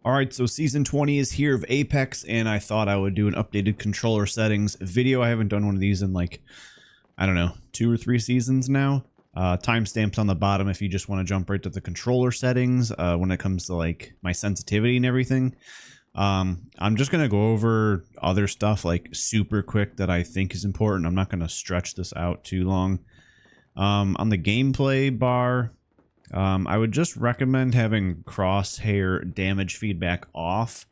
All right, so season 20 is here of Apex, and I thought I would do an updated controller settings video. I haven't done one of these in like, I don't know, 2 or 3 seasons now. Timestamps on the bottom if you just want to jump right to the controller settings when it comes to like my sensitivity and everything. I'm just going to go over other stuff like super quick that I think is important. I'm not going to stretch this out too long. On the gameplay bar, I would just recommend having crosshair damage feedback off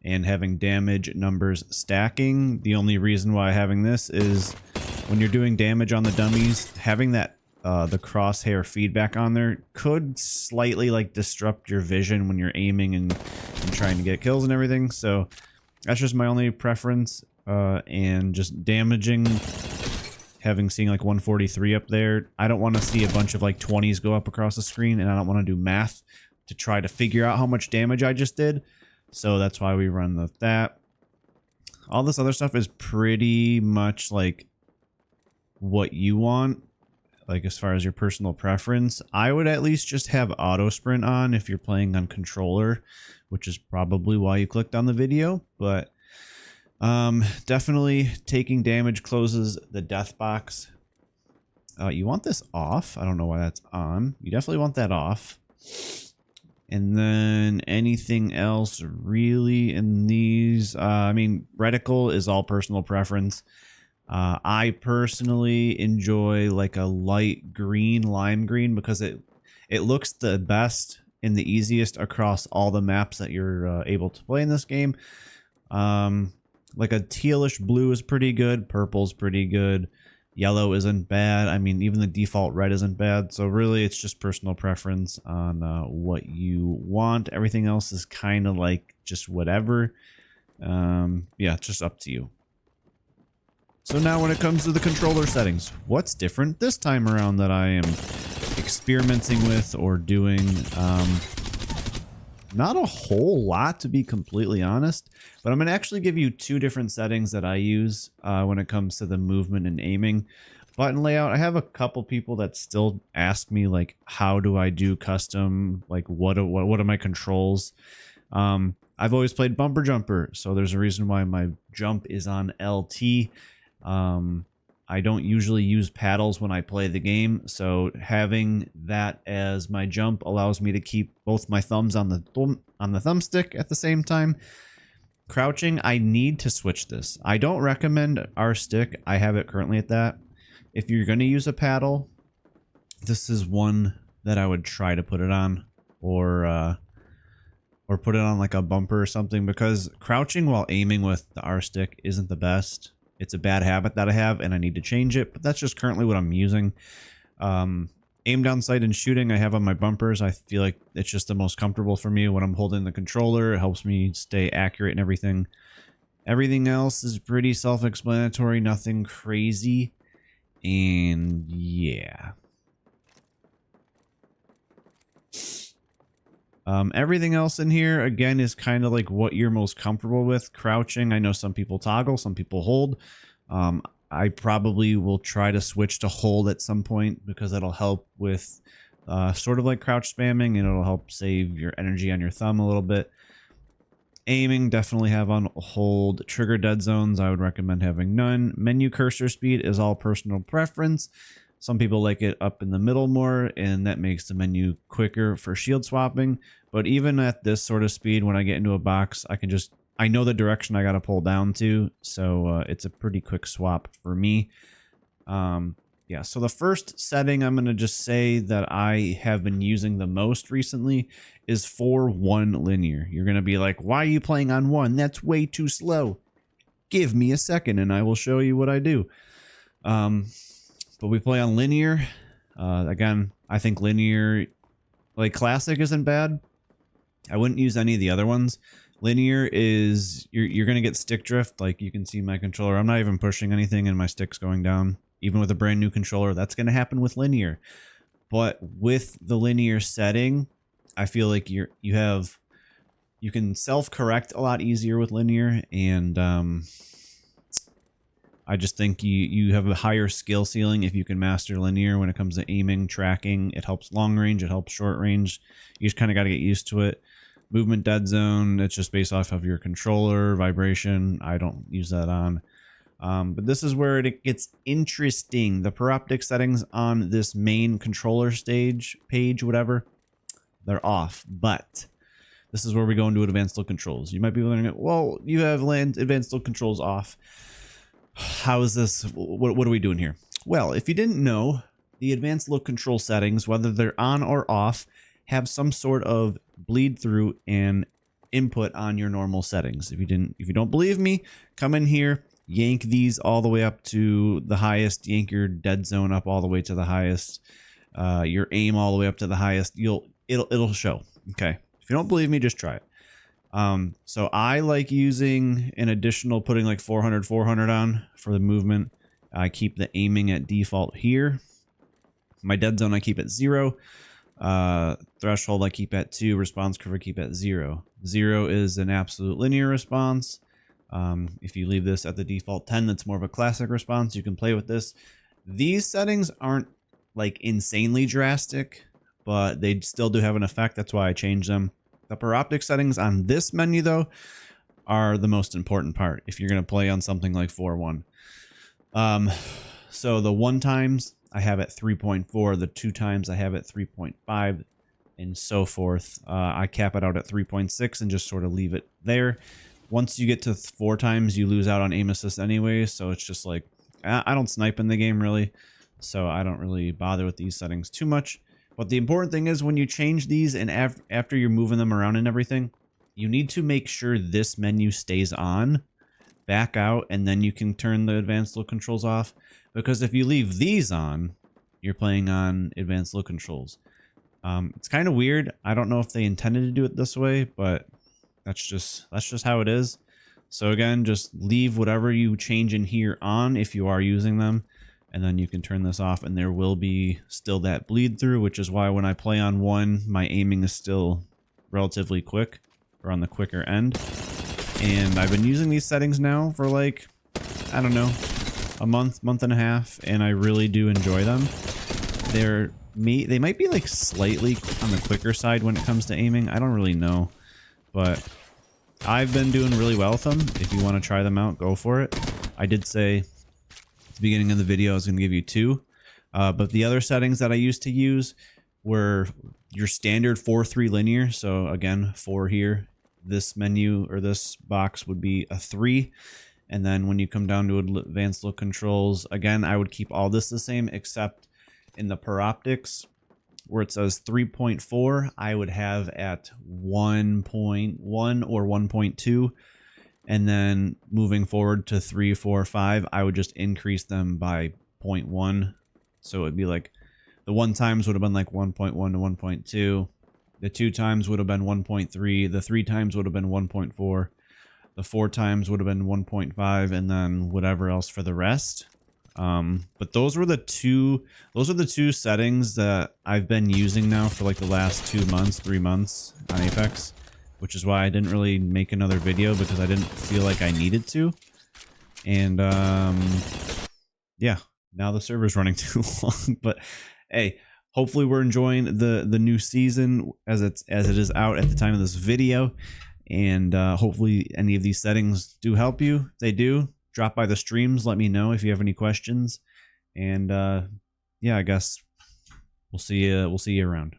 and having damage numbers stacking. The only reason why having this is when you're doing damage on the dummies, having that the crosshair feedback on there could slightly like disrupt your vision when you're aiming and trying to get kills and everything. So that's just my only preference. And just damaging, seeing like 143 up there, I don't want to see a bunch of like 20s go up across the screen, and I don't want to do math to try to figure out how much damage I just did. So that's why we run that. All this other stuff is pretty much like what you want, like as far as your personal preference. I would at least just have auto sprint on if you're playing on controller, which is probably why you clicked on the video. But definitely taking damage closes the death box. You want this off. I don't know why that's on. You definitely want that off. And then anything else really in these, I mean, reticle is all personal preference. I personally enjoy like a light green, lime green, because it looks the best and the easiest across all the maps that you're able to play in this game. Like a tealish blue is pretty good. Purple's pretty good. Yellow isn't bad. I mean, even the default red isn't bad. So really, it's just personal preference on what you want. Everything else is kind of like just whatever. Yeah, it's just up to you. So now when it comes to the controller settings, what's different this time around that I am experimenting with or doing? Not a whole lot, to be completely honest, but I'm going to actually give you 2 different settings that I use when it comes to the movement and aiming. Button layout, I have a couple people that still ask me like, how do I do custom? Like what are my controls? I've always played bumper jumper, so there's a reason why my jump is on LT. I don't usually use paddles when I play the game, so having that as my jump allows me to keep both my thumbs on the thumbstick at the same time. Crouching, I need to switch this. I don't recommend R stick. I have it currently at that. If you're going to use a paddle, this is one that I would try to put it on, or put it on like a bumper or something, because crouching while aiming with the R stick isn't the best. It's a bad habit that I have, and I need to change it, but that's just currently what I'm using. Aim down sight and shooting I have on my bumpers. I feel like it's just the most comfortable for me when I'm holding the controller. It helps me stay accurate and everything. Everything else is pretty self-explanatory, nothing crazy. And yeah. Everything else in here, again, is kind of like what you're most comfortable with. Crouching, I know some people toggle, some people hold. I probably will try to switch to hold at some point, because that'll help with sort of like crouch spamming, and it'll help save your energy on your thumb a little bit. Aiming, definitely have on hold. Trigger dead zones, I would recommend having none. Menu cursor speed is all personal preference. Some people like it up in the middle more, and that makes the menu quicker for shield swapping. But even at this sort of speed, when I get into a box, I know the direction I got to pull down to, so it's a pretty quick swap for me. Yeah, so the first setting I'm going to just say that I have been using the most recently is for 1 linear. You're going to be like, why are you playing on 1? That's way too slow. Give me a second and I will show you what I do. But we play on linear. Again, I think linear, like classic isn't bad. I wouldn't use any of the other ones. Linear is, you're going to get stick drift. Like you can see my controller. I'm not even pushing anything and my stick's going down. Even with a brand new controller, that's going to happen with linear. But with the linear setting, I feel like you can self-correct a lot easier with linear, and I just think you have a higher skill ceiling if you can master linear when it comes to aiming, tracking. It helps long range, it helps short range. You just kind of got to get used to it. Movement dead zone, it's just based off of your controller. Vibration, I don't use that on. But this is where it gets interesting. The Pyroptic settings on this main controller stage page, whatever, they're off. But this is where we go into advanced look controls. You might be wondering, well, you have advanced look controls off. How is this? What are we doing here? Well, if you didn't know, the advanced look control settings, whether they're on or off, have some sort of bleed through and input on your normal settings. If you don't believe me, come in here, yank these all the way up to the highest, yank your dead zone up all the way to the highest, your aim all the way up to the highest. It'll show. Okay. If you don't believe me, just try it. So I like using an additional, putting like 400 on for the movement. I keep the aiming at default here. My dead zone I keep at 0. Threshold I keep at 2. Response curve I keep at 0. 0 is an absolute linear response. If you leave this at the default 10, that's more of a classic response. You can play with this. These settings aren't like insanely drastic, but they still do have an effect. That's why I changed them. The Pyroptic settings on this menu, though, are the most important part if you're going to play on something like 4.1. So the 1 times I have at 3.4, the 2 times I have at 3.5, and so forth. I cap it out at 3.6 and just sort of leave it there. Once you get to 4 times, you lose out on aim assist anyway, so it's just like, I don't snipe in the game really, so I don't really bother with these settings too much. But the important thing is when you change these and after you're moving them around and everything, you need to make sure this menu stays on, back out, and then you can turn the advanced look controls off. Because if you leave these on, you're playing on advanced look controls. It's kind of weird. I don't know if they intended to do it this way, but that's just how it is. So again, just leave whatever you change in here on if you are using them. And then you can turn this off and there will be still that bleed through, which is why when I play on 1, my aiming is still relatively quick, or on the quicker end. And I've been using these settings now for like, I don't know, a month and a half, and I really do enjoy them. They might be like slightly on the quicker side when it comes to aiming. I don't really know, but I've been doing really well with them. If you want to try them out, go for it. I did say the beginning of the video I was going to give you 2, but the other settings that I used to use were your standard 4-3 linear. So again, 4 here, this menu or this box would be a 3, and then when you come down to advanced look controls, again, I would keep all this the same except in the Pyroptics where it says 3.4, I would have at 1.1 or 1.2. And then moving forward to 3, 4, 5, I would just increase them by 0.1. So it'd be like the 1 times would have been like 1.1 to 1.2. The 2 times would have been 1.3. The 3 times would have been 1.4. The 4 times would have been 1.5, and then whatever else for the rest. But those are the two settings that I've been using now for like the last 2 months, 3 months on Apex. Which is why I didn't really make another video, because I didn't feel like I needed to. And yeah, now the server's running too long. But hey, hopefully we're enjoying the new season as it is out at the time of this video. And hopefully any of these settings do help you. If they do, drop by the streams, let me know if you have any questions. And yeah, I guess we'll see you around.